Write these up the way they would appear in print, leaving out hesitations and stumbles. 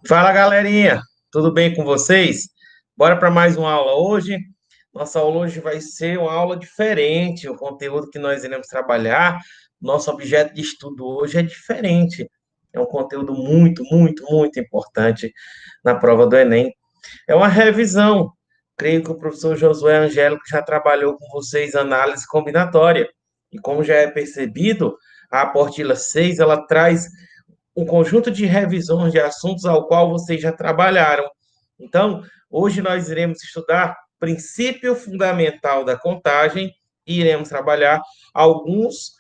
Fala, galerinha, tudo bem com vocês? Bora para mais uma aula hoje. Nossa aula hoje vai ser uma aula diferente. O conteúdo que nós iremos trabalhar, nosso objeto de estudo hoje é diferente. É um conteúdo muito importante na prova do Enem. É uma revisão. Creio que o professor Josué Angélico já trabalhou com vocês análise combinatória. E como já é percebido, a apostila 6 ela traz um conjunto de revisões de assuntos ao qual vocês já trabalharam. Então, hoje nós iremos estudar princípio fundamental da contagem e iremos trabalhar alguns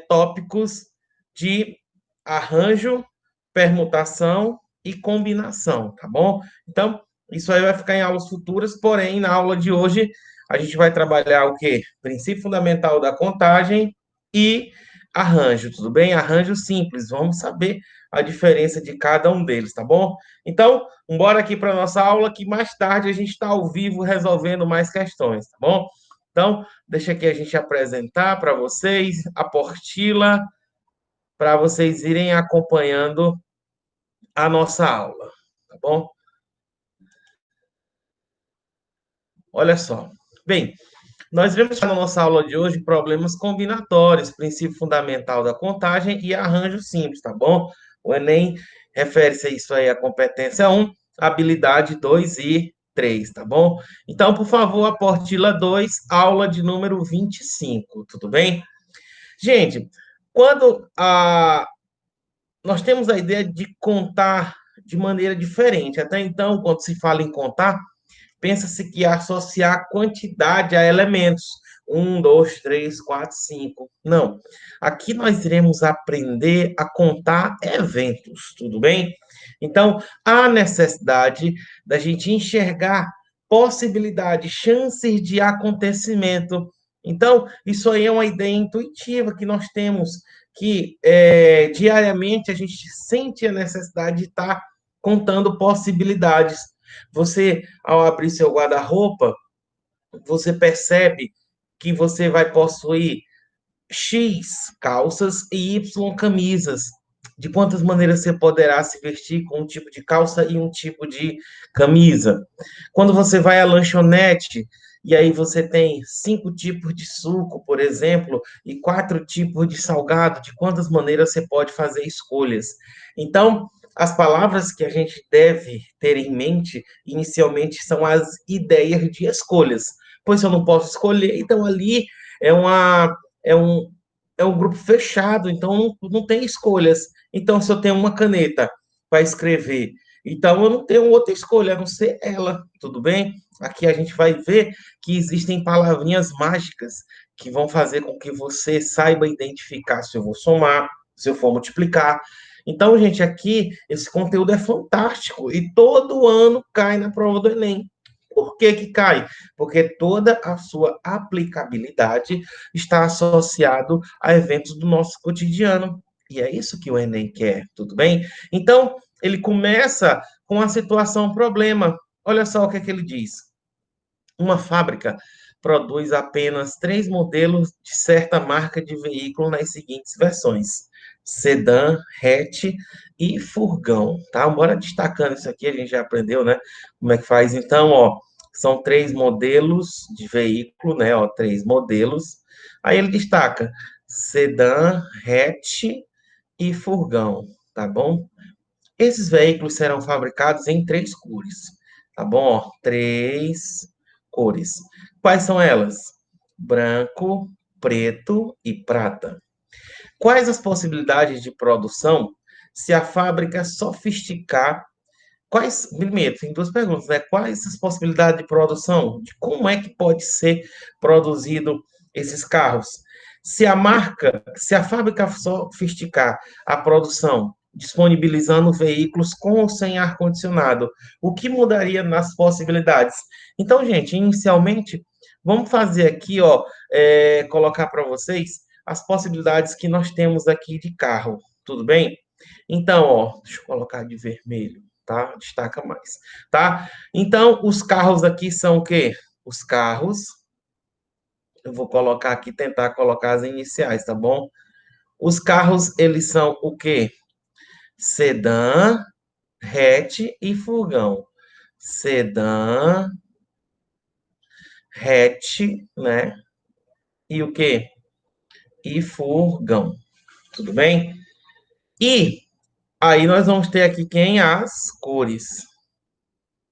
tópicos de arranjo, permutação e combinação, tá bom? Então, isso aí vai ficar em aulas futuras, porém, na aula de hoje, a gente vai trabalhar o quê? Princípio fundamental da contagem e arranjo, tudo bem? Arranjo simples, vamos saber a diferença de cada um deles, tá bom? Então, bora aqui para nossa aula, que mais tarde a gente está ao vivo resolvendo mais questões, tá bom? Então, deixa aqui a gente apresentar para vocês a apostila, para vocês irem acompanhando a nossa aula, tá bom? Olha só. Bem, nós vemos na nossa aula de hoje problemas combinatórios, princípio fundamental da contagem e arranjo simples, tá bom? O Enem refere-se a isso aí, a competência 1, habilidade 2 e 3, tá bom? Então, por favor, apostila 2, aula de número 25, tudo bem? Gente, quando nós temos a ideia de contar de maneira diferente, até então, quando se fala em contar, pensa-se que associar quantidade a elementos. Um, dois, três, quatro, cinco. Não. Aqui nós iremos aprender a contar eventos, tudo bem? Então, há necessidade da gente enxergar possibilidades, chances de acontecimento. Então, isso aí é uma ideia intuitiva que nós temos, que diariamente a gente sente a necessidade de estar contando possibilidades. Você, ao abrir seu guarda-roupa, você percebe que você vai possuir X calças e Y camisas. De quantas maneiras você poderá se vestir com um tipo de calça e um tipo de camisa? Quando você vai à lanchonete, e aí você tem 5 tipos de suco, por exemplo, e 4 tipos de salgado, de quantas maneiras você pode fazer escolhas? Então, as palavras que a gente deve ter em mente, inicialmente, são as ideias de escolhas. Pois se eu não posso escolher, então ali é uma é um, é um grupo fechado, então não tem escolhas. Então, se eu tenho uma caneta para escrever, então eu não tenho outra escolha, a não ser ela, tudo bem? Aqui a gente vai ver que existem palavrinhas mágicas que vão fazer com que você saiba identificar se eu vou somar, se eu for multiplicar. Então, gente, aqui esse conteúdo é fantástico e todo ano cai na prova do Enem. Por que que cai? Porque toda a sua aplicabilidade está associado a eventos do nosso cotidiano. E é isso que o Enem quer, tudo bem? Então, ele começa com a situação problema. Olha só o que é que ele diz. Uma fábrica produz apenas 3 modelos de certa marca de veículo nas seguintes versões: sedã, hatch e furgão, tá? Bora destacando isso aqui, a gente já aprendeu, né? Como é que faz? Então, ó, são 3 modelos de veículo, né? Ó, 3 modelos. Aí ele destaca sedã, hatch e furgão, tá bom? Esses veículos serão fabricados em 3 cores, tá bom? Ó, 3 cores. Quais são elas? Branco, preto e prata. Quais as possibilidades de produção se a fábrica sofisticar? Primeiro, tem 2 perguntas, né? Quais as possibilidades de produção? De como é que pode ser produzido esses carros? Se a fábrica sofisticar a produção, disponibilizando veículos com ou sem ar-condicionado, o que mudaria nas possibilidades? Então, gente, inicialmente, vamos fazer aqui, ó, colocar para vocês as possibilidades que nós temos aqui de carro, tudo bem? Então, ó, deixa eu colocar de vermelho, tá? Destaca mais, tá? Então, os carros aqui são o quê? Os carros, eu vou colocar aqui, tentar colocar as iniciais, tá bom? Os carros, eles são o quê? sedã, hatch e furgão. Sedã, hatch, né? E o quê? E furgão. Tudo bem? E aí nós vamos ter aqui quem? As cores.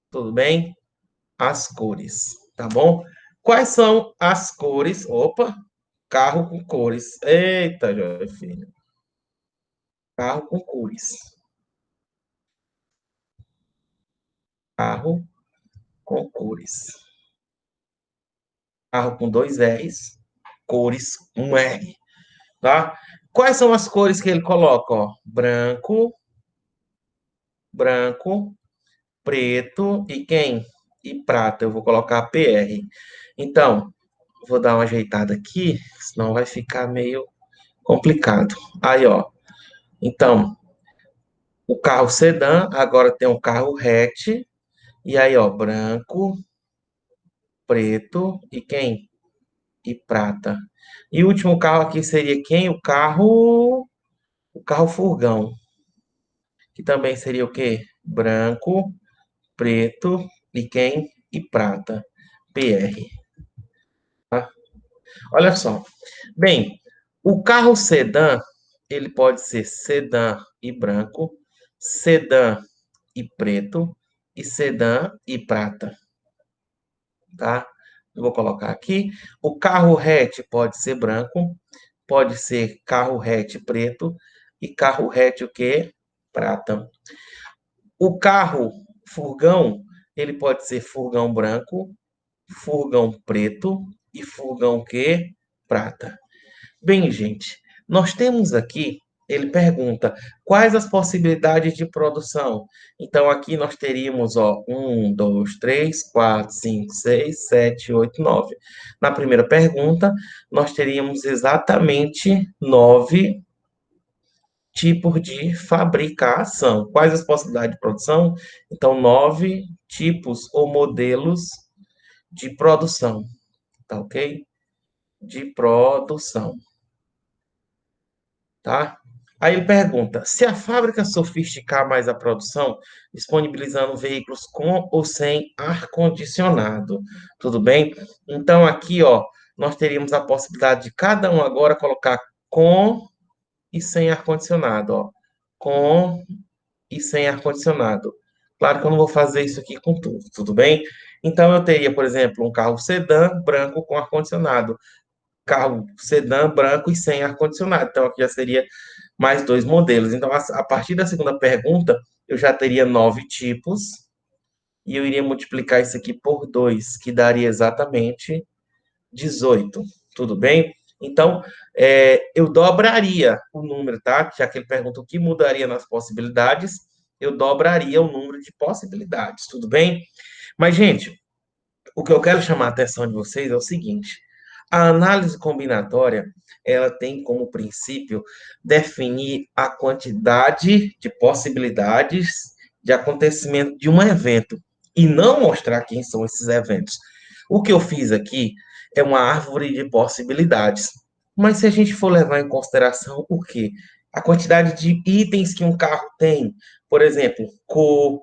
Tudo bem? As cores, tá bom? Quais são as cores? Opa, carro com cores. Eita, Joia Filho. Carro com cores. Carro com cores. Carro com dois R's, cores um R, tá? Quais são as cores que ele coloca? Ó? Branco, branco, preto e quem? E prata. Eu vou colocar PR. Então, vou dar uma ajeitada aqui, senão vai ficar meio complicado. Aí, ó. Então, o carro sedã, agora tem o carro hatch, e aí, ó, branco, preto e quem? E prata. E o último carro aqui seria quem? O carro furgão, que também seria o quê? Branco, preto e quem? E prata. PR. Tá? Olha só. Bem, o carro sedã, ele pode ser sedã e branco, sedã e preto e sedã e prata, tá? Eu vou colocar aqui. O carro hatch pode ser branco, pode ser carro hatch preto e carro hatch o quê? Prata. O carro furgão, ele pode ser furgão branco, furgão preto e furgão o quê? Prata. Bem, gente, nós temos aqui, ele pergunta, quais as possibilidades de produção? Então, aqui nós teríamos, ó, 1, 2, 3, 4, 5, 6, 7, 8, 9. Na primeira pergunta, nós teríamos exatamente 9 tipos de fabricação. Quais as possibilidades de produção? Então, 9 tipos ou modelos de produção, tá ok? De produção. Tá? Aí ele pergunta: se a fábrica sofisticar mais a produção, disponibilizando veículos com ou sem ar-condicionado, tudo bem? Então aqui, ó, nós teríamos a possibilidade de cada um agora colocar com e sem ar-condicionado, ó. Com e sem ar-condicionado. Claro que eu não vou fazer isso aqui com tudo, tudo bem? Então eu teria, por exemplo, um carro sedã branco com ar-condicionado, carro sedã branco e sem ar-condicionado. Então, aqui já seria mais dois modelos. Então, a partir da segunda pergunta, eu já teria 9 tipos e eu iria multiplicar isso aqui por 2, que daria exatamente 18. Tudo bem? Então, eu dobraria o número, tá? Já que ele pergunta o que mudaria nas possibilidades, eu dobraria o número de possibilidades, tudo bem? Mas, gente, o que eu quero chamar a atenção de vocês é o seguinte: a análise combinatória, ela tem como princípio definir a quantidade de possibilidades de acontecimento de um evento e não mostrar quem são esses eventos. O que eu fiz aqui é uma árvore de possibilidades. Mas se a gente for levar em consideração o quê? A quantidade de itens que um carro tem, por exemplo, cor,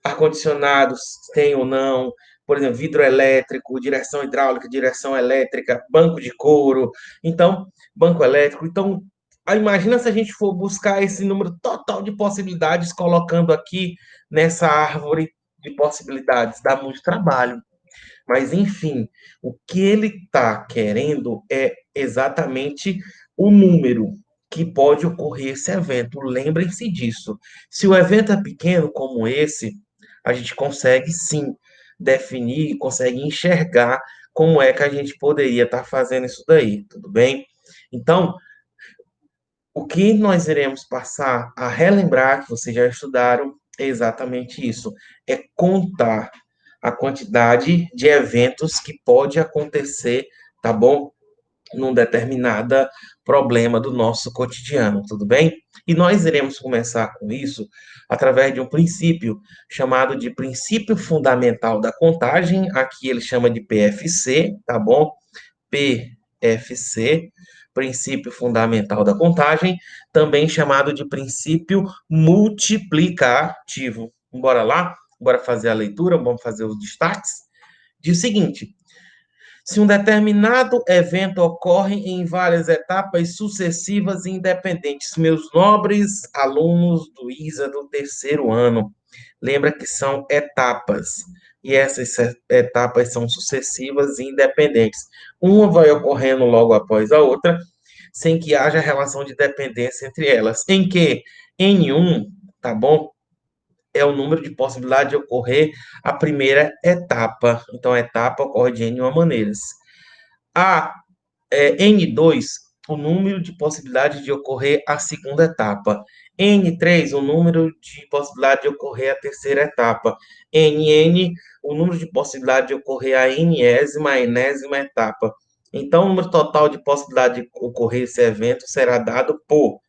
ar-condicionados tem ou não, por exemplo, vidro elétrico, direção hidráulica, direção elétrica, banco de couro, então, banco elétrico. Então, imagina se a gente for buscar esse número total de possibilidades colocando aqui nessa árvore de possibilidades, dá muito trabalho. Mas, enfim, o que ele está querendo é exatamente o número que pode ocorrer esse evento. Lembrem-se disso. Se o evento é pequeno como esse, a gente consegue sim definir, consegue enxergar como é que a gente poderia estar fazendo isso daí, tudo bem? Então, o que nós iremos passar a relembrar, que vocês já estudaram, é exatamente isso: é contar a quantidade de eventos que pode acontecer, tá bom? Num determinado problema do nosso cotidiano, tudo bem? E nós iremos começar com isso através de um princípio chamado de princípio fundamental da contagem, aqui ele chama de PFC, tá bom? PFC, princípio fundamental da contagem, também chamado de princípio multiplicativo. Bora lá? Bora fazer a leitura, vamos fazer os destaques. Diz o seguinte: se um determinado evento ocorre em várias etapas sucessivas e independentes, meus nobres alunos do ISA do terceiro ano, lembra que são etapas, e essas etapas são sucessivas e independentes. Uma vai ocorrendo logo após a outra, sem que haja relação de dependência entre elas. Em que N1, tá bom? É o número de possibilidade de ocorrer a primeira etapa. Então, a etapa ocorre de N maneiras. A N2, o número de possibilidades de ocorrer a segunda etapa. N3, o número de possibilidade de ocorrer a terceira etapa. NN, o número de possibilidade de ocorrer a enésima etapa. Então, o número total de possibilidade de ocorrer esse evento será dado por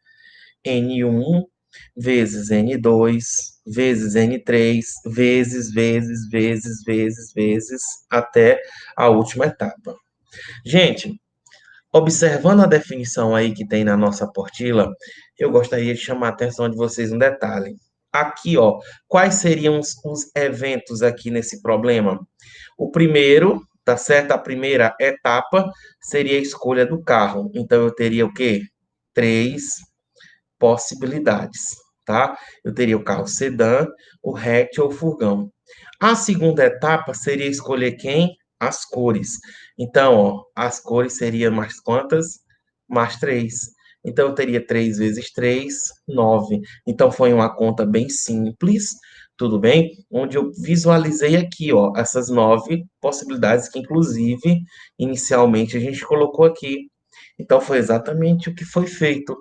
N1 vezes N2 vezes N3 vezes até a última etapa. Gente, observando a definição aí que tem na nossa apostila, eu gostaria de chamar a atenção de vocês um detalhe. Aqui, ó, quais seriam os eventos aqui nesse problema? O primeiro, tá certo? A primeira etapa seria a escolha do carro. Então, eu teria o quê? Três possibilidades, tá? Eu teria o carro sedã, o hatch ou o furgão. A segunda etapa seria escolher quem? As cores. Então, ó, as cores seriam mais quantas? Mais três. Então, eu teria 3 vezes 3, 9. Então, foi uma conta bem simples, tudo bem? Onde eu visualizei aqui, ó, essas 9 possibilidades que, inclusive, inicialmente a gente colocou aqui. Então, foi exatamente o que foi feito.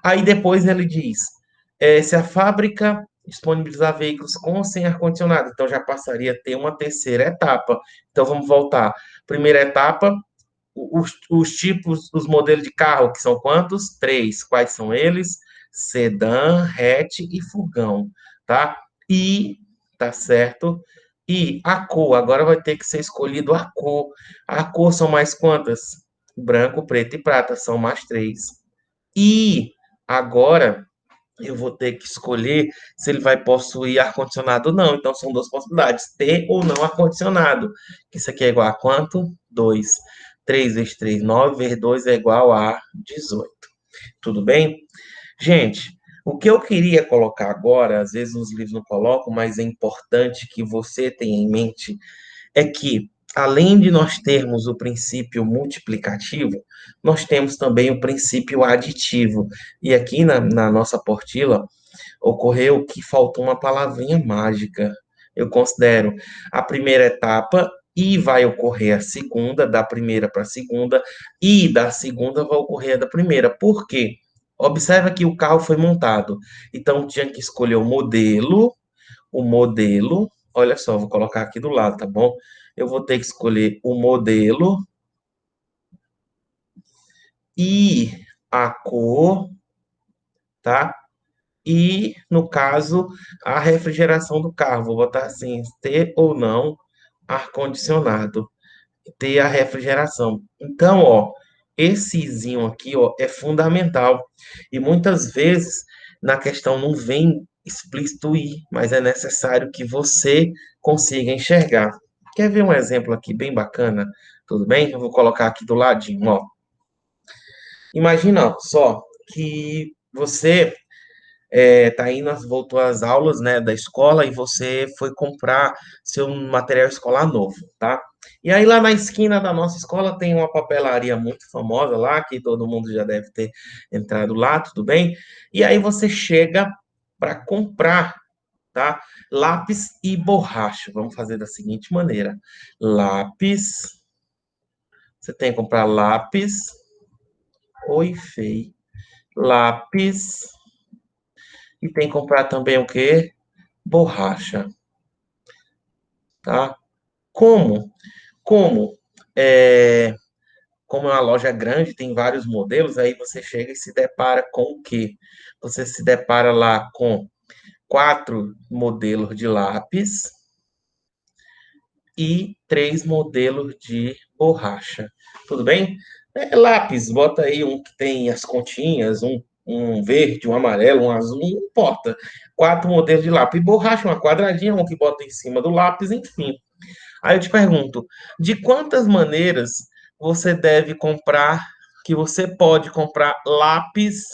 Aí depois ele diz, se a fábrica disponibilizar veículos com ou sem ar-condicionado, então já passaria a ter uma terceira etapa. Então vamos voltar. Primeira etapa, os tipos, os modelos de carro, que são quantos? Três. Quais são eles? Sedã, hatch e furgão, tá? E, tá certo? E a cor, agora vai ter que ser escolhido a cor. A cor são mais quantas? Branco, preto e prata, são mais três. E agora eu vou ter que escolher se ele vai possuir ar-condicionado ou não. Então, são duas possibilidades: ter ou não ar-condicionado. Isso aqui é igual a quanto? 2. 3 vezes 3, 9 vezes 2 é igual a 18. Tudo bem? Gente, o que eu queria colocar agora, às vezes os livros não colocam, mas é importante que você tenha em mente é que, além de nós termos o princípio multiplicativo, nós temos também o princípio aditivo. E aqui na nossa apostila ocorreu que faltou uma palavrinha mágica. Eu considero a primeira etapa e vai ocorrer a segunda, da primeira para a segunda, e da segunda vai ocorrer a da primeira. Por quê? Observa que o carro foi montado. Então, tinha que escolher o modelo, olha só, vou colocar aqui do lado, tá bom? Eu vou ter que escolher o modelo e a cor, tá? E, no caso, a refrigeração do carro. Vou botar assim, ter ou não ar-condicionado, ter a refrigeração. Então, ó, essezinho aqui, ó, é fundamental. E muitas vezes na questão não vem explícito I, mas é necessário que você consiga enxergar. Quer ver um exemplo aqui bem bacana? Tudo bem? Eu vou colocar aqui do ladinho, ó. Imagina só que você tá indo, voltou às aulas, né, da escola e você foi comprar seu material escolar novo, tá? E aí lá na esquina da nossa escola tem uma papelaria muito famosa lá, que todo mundo já deve ter entrado lá, tudo bem? E aí você chega para comprar, tá? Lápis e borracha. Vamos fazer da seguinte maneira: lápis, você tem que comprar lápis, oi, fei, lápis, e tem que comprar também o quê? Borracha, tá? Como? Como? É, como é uma loja grande, tem vários modelos, aí você chega e se depara com o quê? Você se depara lá com 4 modelos de lápis e 3 modelos de borracha. Tudo bem? Lápis, bota aí um que tem as continhas, um verde, um amarelo, um azul, não importa. 4 modelos de lápis. E borracha, uma quadradinha, um que bota em cima do lápis, enfim. Aí eu te pergunto, de quantas maneiras você deve comprar, que você pode comprar lápis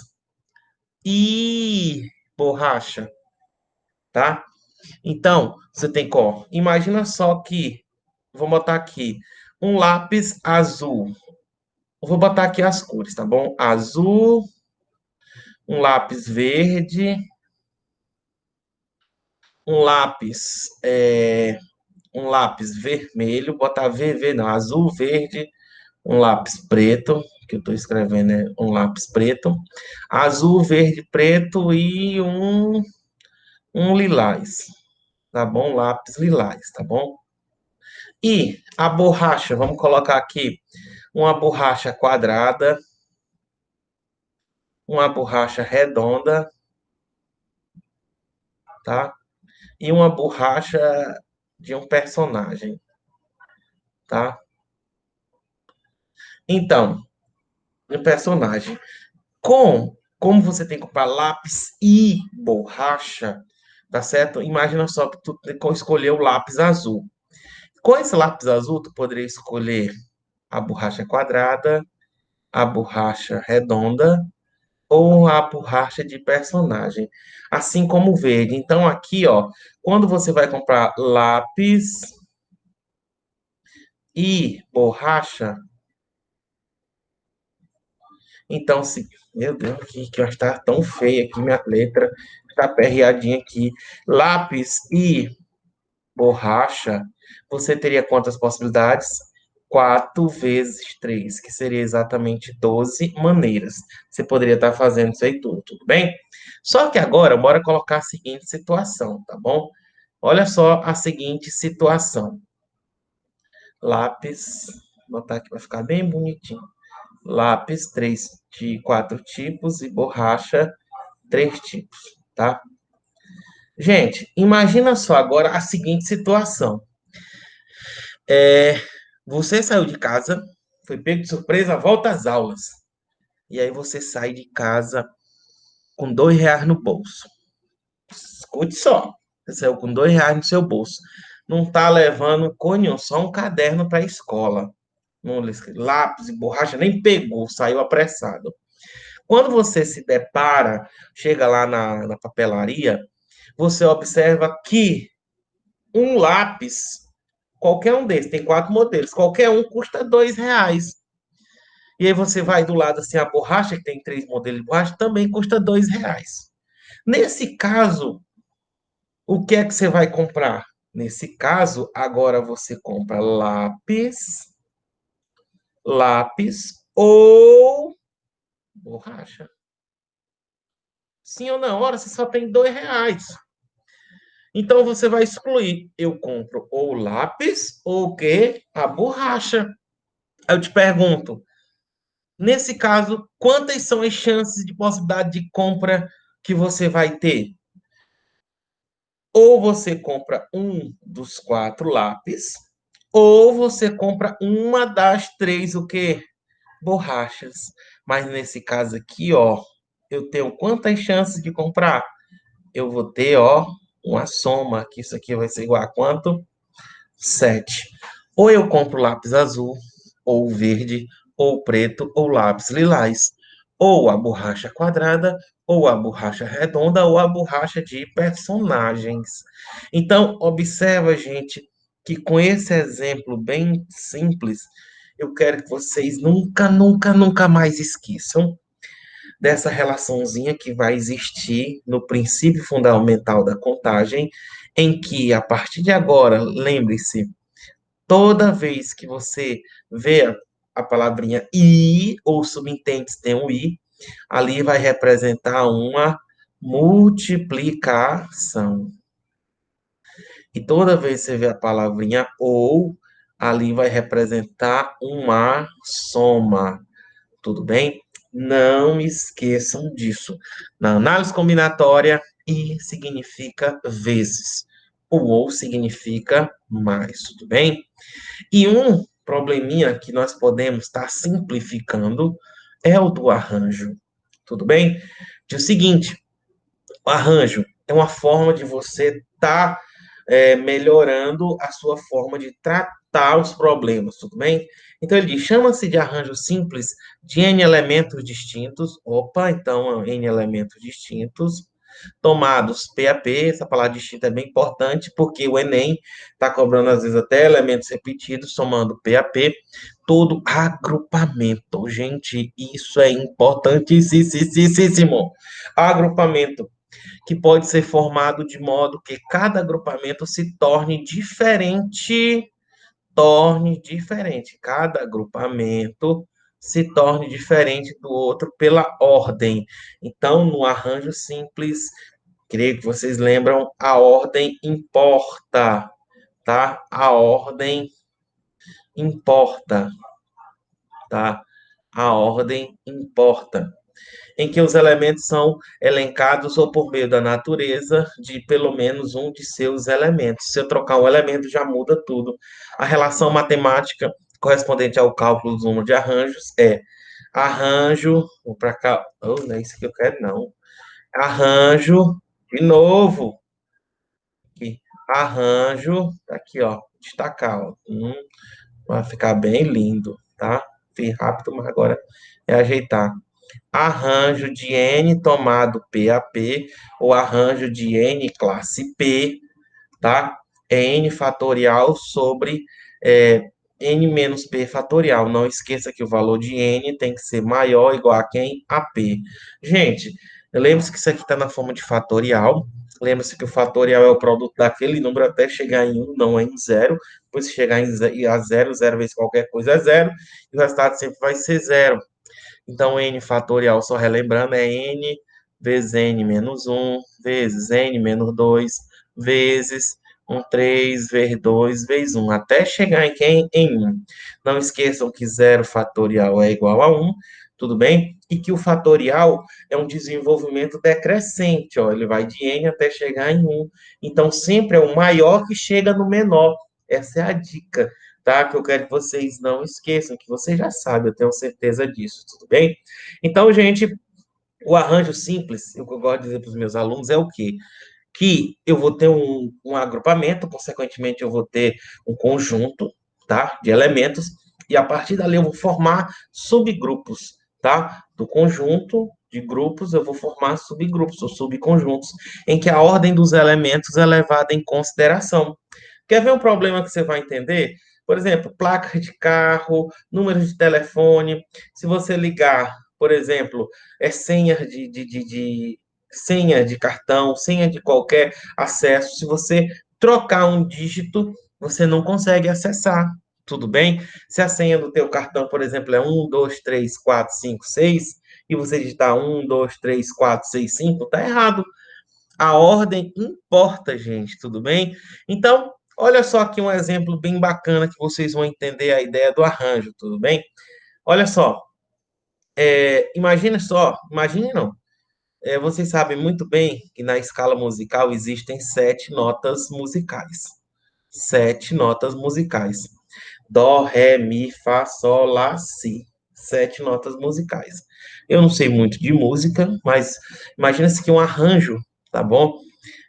e borracha, tá? Então, você tem ó, imagina só que, vou botar aqui, um lápis azul. Eu vou botar aqui as cores, tá bom? Azul, um lápis verde, um lápis, um lápis vermelho, botar VV, não, azul, verde, um lápis preto, que eu estou escrevendo é um lápis preto, azul, verde, preto e um lilás, tá bom? Lápis lilás, tá bom? E a borracha, vamos colocar aqui uma borracha quadrada, uma borracha redonda, tá? E uma borracha de um personagem, tá? Então, um personagem. Como você tem que comprar lápis e borracha, tá certo? Imagina só que tu escolheu o lápis azul. Com esse lápis azul, tu poderia escolher a borracha quadrada, a borracha redonda ou a borracha de personagem, assim como o verde. Então, aqui, ó, quando você vai comprar lápis e borracha, então, se. Meu Deus, que eu acho que tá tão feia aqui minha letra, está aperreadinha aqui. Lápis e borracha, você teria quantas possibilidades? 4 vezes 3, que seria exatamente 12 maneiras. Você poderia estar fazendo isso aí tudo bem? Só que agora, bora colocar a seguinte situação, tá bom? Olha só a seguinte situação. Lápis, vou botar aqui para ficar bem bonitinho. Lápis, 4 tipos e borracha, 3 tipos, tá? Gente, imagina só agora a seguinte situação. É, você saiu de casa, foi pego de surpresa, volta às aulas. E aí você sai de casa com R$ 2 no bolso. Escute só. Você saiu com R$ 2 no seu bolso. Não tá levando conho, só um caderno para a escola. Não, lápis e borracha nem pegou, saiu apressado. Quando você se depara, chega lá na papelaria, você observa que um lápis, qualquer um desses, tem 4 modelos, qualquer um custa R$ 2. E aí você vai do lado assim, a borracha, que tem 3 modelos de borracha, também custa R$ 2. Nesse caso, o que é que você vai comprar? Nesse caso, agora você compra lápis ou borracha. Sim ou não? Ora, você só tem R$ 2. Então você vai excluir. Eu compro ou o lápis ou o quê? A borracha. Aí eu te pergunto, nesse caso, quantas são as chances de possibilidade de compra que você vai ter? Ou você compra um dos 4 lápis, ou você compra uma das 3 o quê? Borrachas. Mas nesse caso aqui, ó, eu tenho quantas chances de comprar? Eu vou ter, ó, uma soma, que isso aqui vai ser igual a quanto? 7. Ou eu compro lápis azul, ou verde, ou preto, ou lápis lilás. Ou a borracha quadrada, ou a borracha redonda, ou a borracha de personagens. Então, observa, gente, que com esse exemplo bem simples, eu quero que vocês nunca, nunca, nunca mais esqueçam dessa relaçãozinha que vai existir no princípio fundamental da contagem, em que, a partir de agora, lembre-se, toda vez que você vê a palavrinha i, ou subentende tem um i, ali vai representar uma multiplicação. E toda vez que você vê a palavrinha ou, ali vai representar uma soma. Tudo bem? Não esqueçam disso. Na análise combinatória, i significa vezes. O ou significa mais. Tudo bem? E probleminha que nós podemos estar simplificando é o do arranjo. Tudo bem? Diz o seguinte: o arranjo é uma forma de você estar melhorando a sua forma de tratar os problemas, tudo bem? Então ele diz, chama-se de arranjo simples de N elementos distintos. Opa, então N elementos distintos, tomados PAP, essa palavra distinta é bem importante, porque o Enem está cobrando, às vezes, até elementos repetidos, somando PAP, todo agrupamento. Gente, isso é importantíssimo. Agrupamento que pode ser formado de modo que cada agrupamento se torne diferente. Cada agrupamento se torne diferente do outro pela ordem. Então, no arranjo simples, creio que vocês lembram, a ordem importa, tá? A ordem importa, tá? A ordem importa. Em que os elementos são elencados ou por meio da natureza de pelo menos um de seus elementos. Se eu trocar um elemento, já muda tudo. A relação matemática correspondente ao cálculo do número de arranjos é arranjo, vou para cá, oh, não é isso que eu quero, não. Arranjo, de novo, aqui, arranjo, tá aqui, ó, destacar, ó, vai ficar bem lindo, tá? Fiz rápido, mas agora é ajeitar arranjo de N tomado PAP, ou arranjo de N classe P, tá? É N fatorial sobre N menos P fatorial. Não esqueça que o valor de N tem que ser maior ou igual a quem? A P. Gente, lembre-se que isso aqui está na forma de fatorial. Lembre-se que o fatorial é o produto daquele número até chegar em 1, não em zero. Depois, se chegar a zero, zero vezes qualquer coisa é zero. E o resultado sempre vai ser zero. Então, n fatorial, só relembrando, é n vezes n menos 1, vezes n menos 2, vezes 1, 3, vezes 2, vezes 1, até chegar em quem? Em 1. Não esqueçam que 0 fatorial é igual a 1, tudo bem? E que o fatorial é um desenvolvimento decrescente, ó, ele vai de n até chegar em 1. Então, sempre é o maior que chega no menor. Essa é a dica, tá? Que eu quero que vocês não esqueçam, que vocês já sabem, eu tenho certeza disso, tudo bem? Então, gente, o arranjo simples, o que eu gosto de dizer para os meus alunos é o quê? Que eu vou ter um agrupamento, consequentemente eu vou ter um conjunto, tá? De elementos, e a partir dali eu vou formar subgrupos, tá? Do conjunto de grupos eu vou formar subgrupos ou subconjuntos, em que a ordem dos elementos é levada em consideração. Quer ver um problema que você vai entender? Por exemplo, placa de carro, número de telefone. Se você ligar, por exemplo, senha senha de cartão, senha de qualquer acesso. Se você trocar um dígito, você não consegue acessar. Tudo bem? Se a senha do teu cartão, por exemplo, é 1, 2, 3, 4, 5, 6, e você digitar 1, 2, 3, 4, 6, 5, tá errado. A ordem importa, gente, tudo bem? Então, olha só aqui um exemplo bem bacana que vocês vão entender a ideia do arranjo, tudo bem? Olha só, imagine só, imagine não, vocês sabem muito bem que na escala musical existem 7 notas musicais. 7 notas musicais. Dó, ré, mi, fá, sol, lá, si. 7 notas musicais. Eu não sei muito de música, mas imagina-se que um arranjo, tá bom?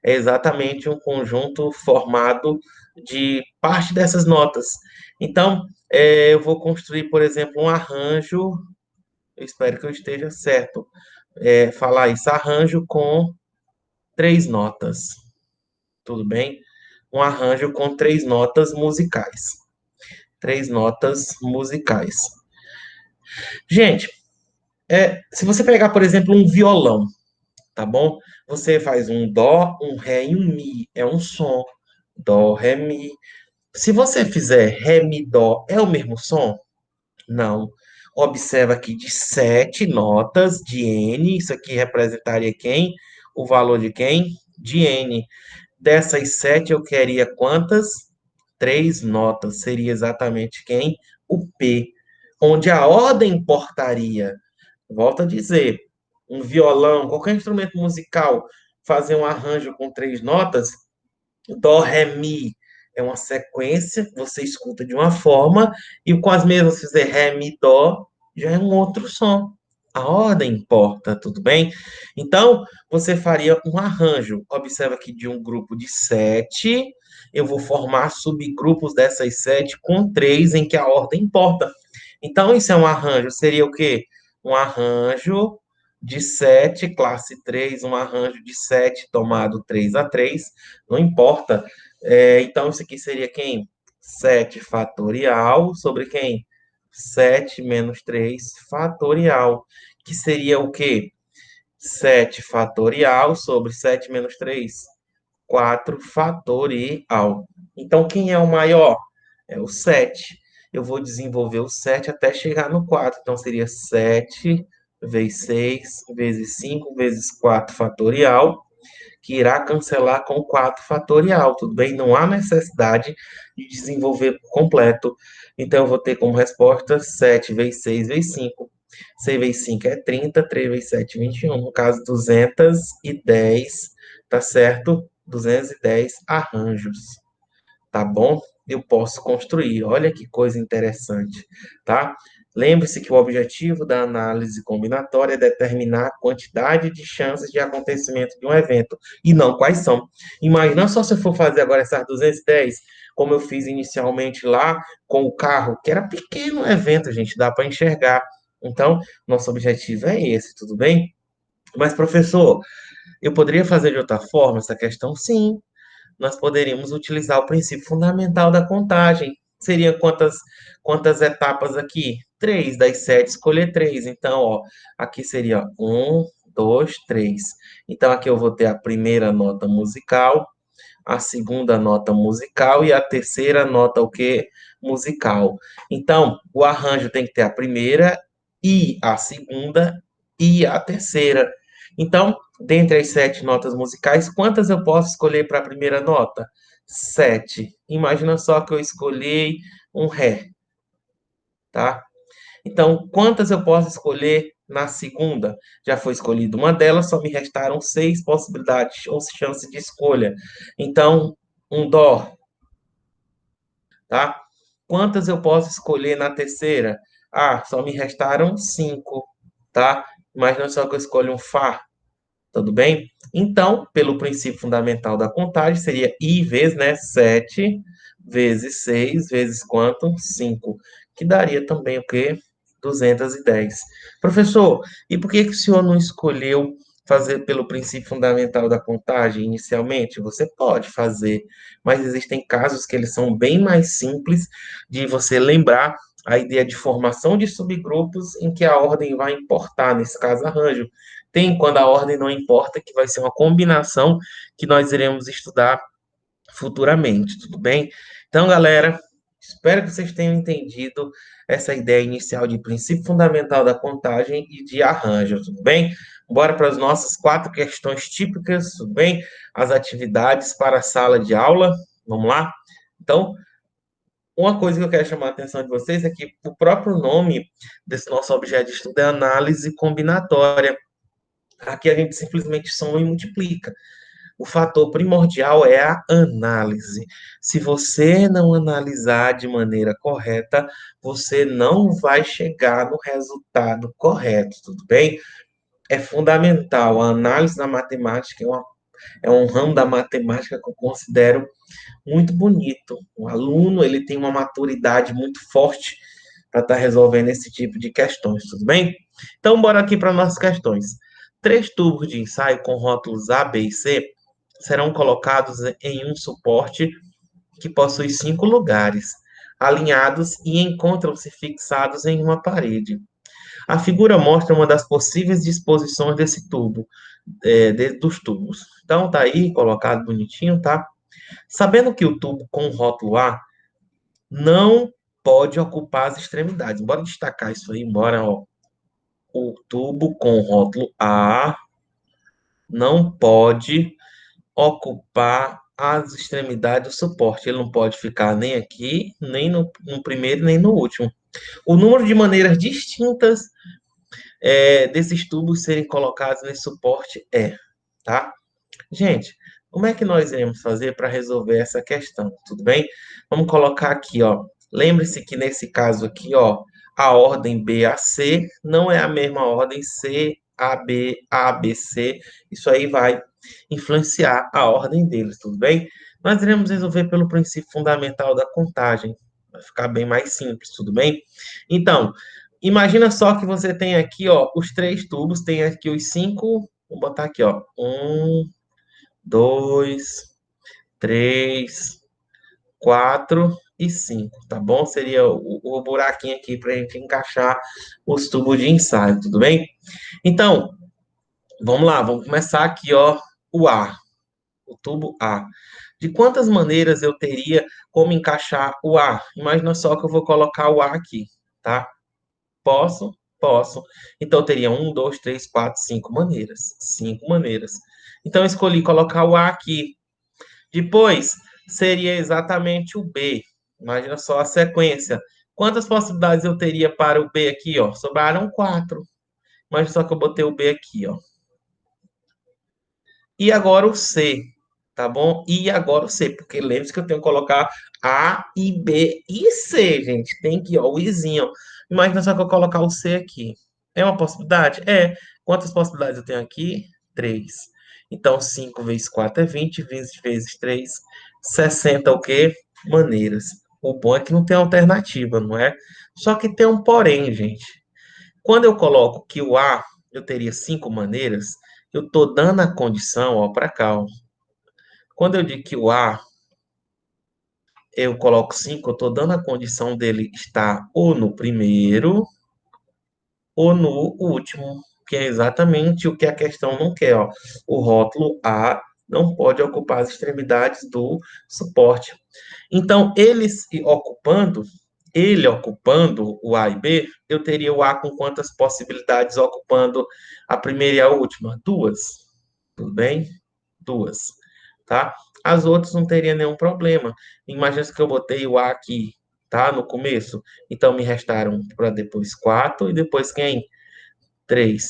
É exatamente um conjunto formado de parte dessas notas. Então, eu vou construir, por exemplo, um arranjo. Eu espero que eu esteja certo. Falar isso, arranjo com 3 notas. Tudo bem? Um arranjo com 3 notas musicais. 3 notas musicais. Gente, se você pegar, por exemplo, um violão, tá bom? Você faz um dó, um ré e um mi, é um som. Dó, ré, mi. Se você fizer ré, mi, dó, é o mesmo som? Não. Observa que de 7 notas de N, isso aqui representaria quem? O valor de quem? De N. Dessas 7, eu queria quantas? 3 notas. Seria exatamente quem? O P. Onde a ordem importaria. Volto a dizer, um violão, qualquer instrumento musical, fazer um arranjo com 3 notas, Dó, Ré, Mi. é uma sequência, você escuta de uma forma, e com as mesmas, se fizer ré, mi, dó, já é um outro som. A ordem importa, tudo bem? Então, você faria um arranjo. Observa que de um grupo de 7, eu vou formar subgrupos dessas 7 com 3 em que a ordem importa. Então, isso é um arranjo. Seria o quê? Um arranjo de 7, classe 3, um arranjo de 7 tomado 3 a 3, não importa. Então, isso aqui seria quem? 7 fatorial sobre quem? 7 menos 3 fatorial, que seria o quê? 7 fatorial sobre 7 menos 3, 4 fatorial. Então, quem é o maior? É o 7. Eu vou desenvolver o 7 até chegar no 4. Então, seria 7 vezes 6 vezes 5 vezes 4 fatorial, que irá cancelar com 4 fatorial, tudo bem? Não há necessidade de desenvolver por completo. Então, eu vou ter como resposta 7 vezes 6 vezes 5. 6 vezes 5 é 30, 3 vezes 7, 21. No caso, 210, tá certo? 210 arranjos, tá bom? Eu posso construir. Olha que coisa interessante, tá? Lembre-se que o objetivo da análise combinatória é determinar a quantidade de chances de acontecimento de um evento, e não quais são. Imagina só se eu for fazer agora essas 210, como eu fiz inicialmente lá com o carro, que era pequeno o evento, gente, dá para enxergar. Então, nosso objetivo é esse, tudo bem? Mas, professor, eu poderia fazer de outra forma essa questão? Sim, nós poderíamos utilizar o princípio fundamental da contagem. Seria quantas etapas aqui? 3 das 7, escolher 3. Então, ó, aqui seria 1, 2, 3. Então, aqui eu vou ter a primeira nota musical, a segunda nota musical e a terceira nota o quê? Musical. Então, o arranjo tem que ter a primeira e a segunda e a terceira. Então, dentre as 7 notas musicais, quantas eu posso escolher para a primeira nota? 7. Imagina só que eu escolhi um Ré, tá? Então, quantas eu posso escolher na segunda? Já foi escolhida uma delas, só me restaram 6 possibilidades ou chances de escolha. Então, um Dó, tá? Quantas eu posso escolher na terceira? Ah, só me restaram 5, tá? Imagina só que eu escolho um Fá, tudo bem? Então, pelo princípio fundamental da contagem, seria I vezes, né, 7 vezes 6 vezes quanto? 5, que daria também o quê? 210. Professor, e por que que o senhor não escolheu fazer pelo princípio fundamental da contagem inicialmente? Você pode fazer, mas existem casos que eles são bem mais simples de você lembrar a ideia de formação de subgrupos em que a ordem vai importar, nesse caso, arranjo. Tem quando a ordem não importa, que vai ser uma combinação que nós iremos estudar futuramente, tudo bem? Então, galera, espero que vocês tenham entendido essa ideia inicial de princípio fundamental da contagem e de arranjo, tudo bem? Bora para as nossas 4 questões típicas, tudo bem? As atividades para a sala de aula, vamos lá? Então, uma coisa que eu quero chamar a atenção de vocês é que o próprio nome desse nosso objeto de estudo é análise combinatória. Aqui a gente simplesmente soma e multiplica. O fator primordial é a análise. Se você não analisar de maneira correta, você não vai chegar no resultado correto, tudo bem? É fundamental. A análise da matemática é um ramo da matemática que eu considero muito bonito. O aluno, ele tem uma maturidade muito forte para estar resolvendo esse tipo de questões, tudo bem? Então, bora aqui para nossas questões. 3 tubos de ensaio com rótulos A, B e C serão colocados em um suporte que possui 5 lugares, alinhados e encontram-se fixados em uma parede. A figura mostra uma das possíveis disposições desse tubo, dos tubos. Então, tá aí colocado bonitinho, tá? Sabendo que o tubo com rótulo A não pode ocupar as extremidades. Bora destacar isso aí, bora, ó. O tubo com rótulo A não pode ocupar as extremidades do suporte. Ele não pode ficar nem aqui, nem no primeiro, nem no último. O número de maneiras distintas desses tubos serem colocados nesse suporte tá? Gente, Como é que nós iremos fazer para resolver essa questão? Tudo bem? Vamos colocar aqui, ó. Lembre-se que nesse caso aqui, ó, a ordem B a C não é a mesma ordem C a B, A, B, C. Isso aí vai influenciar a ordem deles, tudo bem? Nós iremos resolver pelo princípio fundamental da contagem. Vai ficar bem mais simples, tudo bem? Então, imagina só que você tem aqui, ó, os três tubos, tem aqui os cinco. Vou botar aqui, ó. Um, dois, três, quatro e cinco, tá bom? Seria o buraquinho aqui para a gente encaixar os tubos de ensaio, tudo bem? Então, vamos lá, vamos começar aqui, ó, o A, o tubo A. De quantas maneiras eu teria como encaixar o A? Imagina só que eu vou colocar o A aqui, tá? Posso? Posso. Então, eu teria um, dois, três, quatro, cinco maneiras. Cinco maneiras. Então, eu escolhi colocar o A aqui. Depois, seria exatamente o B. Imagina só a sequência. Quantas possibilidades eu teria para o B aqui, ó? Sobraram quatro. Imagina só que eu botei o B aqui, ó. E agora o C, tá bom? E agora o C, porque lembre-se que eu tenho que colocar A e B e C, gente. Tem que, ó, o izinho. Imagina só que eu colocar o C aqui. É uma possibilidade? É. Quantas possibilidades eu tenho aqui? Três. Então, 5 vezes 4 é 20, 20 vezes 3, 60 o quê? Maneiras. O bom é que não tem alternativa, não é? Só que tem um porém, gente. Quando eu coloco que o A eu teria cinco maneiras, eu estou dando a condição, ó, para cá, ó. Quando eu digo que o A eu coloco 5, eu estou dando a condição dele estar ou no primeiro ou no último, que é exatamente o que a questão não quer, ó. O rótulo A não pode ocupar as extremidades do suporte. Então, ele ocupando o A e B, eu teria o A com quantas possibilidades ocupando a primeira e a última? Duas. Tudo bem? Duas. Tá? As outras não teria nenhum problema. Imagina que eu botei o A aqui, tá? No começo. Então, me restaram para depois quatro e depois quem? Três.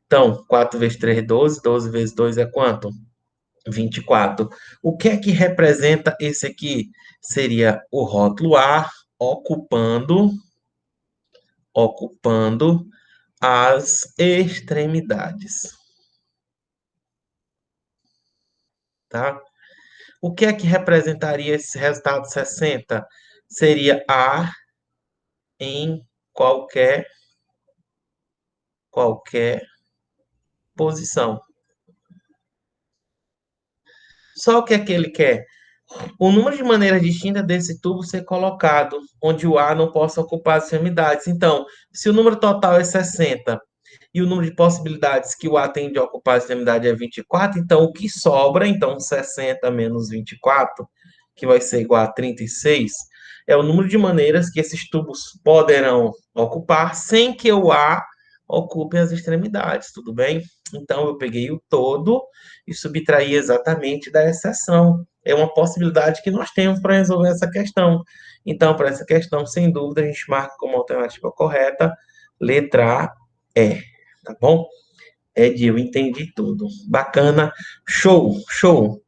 Então, 4 vezes 3 é 12, 12 vezes 2 é quanto? 24. O que é que representa esse aqui? Seria o rótulo A ocupando as extremidades, tá? O que é que representaria esse resultado 60? Seria A em qualquer posição. Só o que é que ele quer? O número de maneiras distintas desse tubo ser colocado, onde o A não possa ocupar as extremidades. Então, se o número total é 60 e o número de possibilidades que o A tem de ocupar a extremidade é 24, então o que sobra, então 60 menos 24, que vai ser igual a 36, é o número de maneiras que esses tubos poderão ocupar sem que o A ocupe as extremidades, tudo bem? Então eu peguei o todo e subtraí exatamente da exceção. É uma possibilidade que nós temos para resolver essa questão. Então, para essa questão, sem dúvida, a gente marca como alternativa correta letra E, tá bom? É de eu entendi tudo. Bacana, show, show.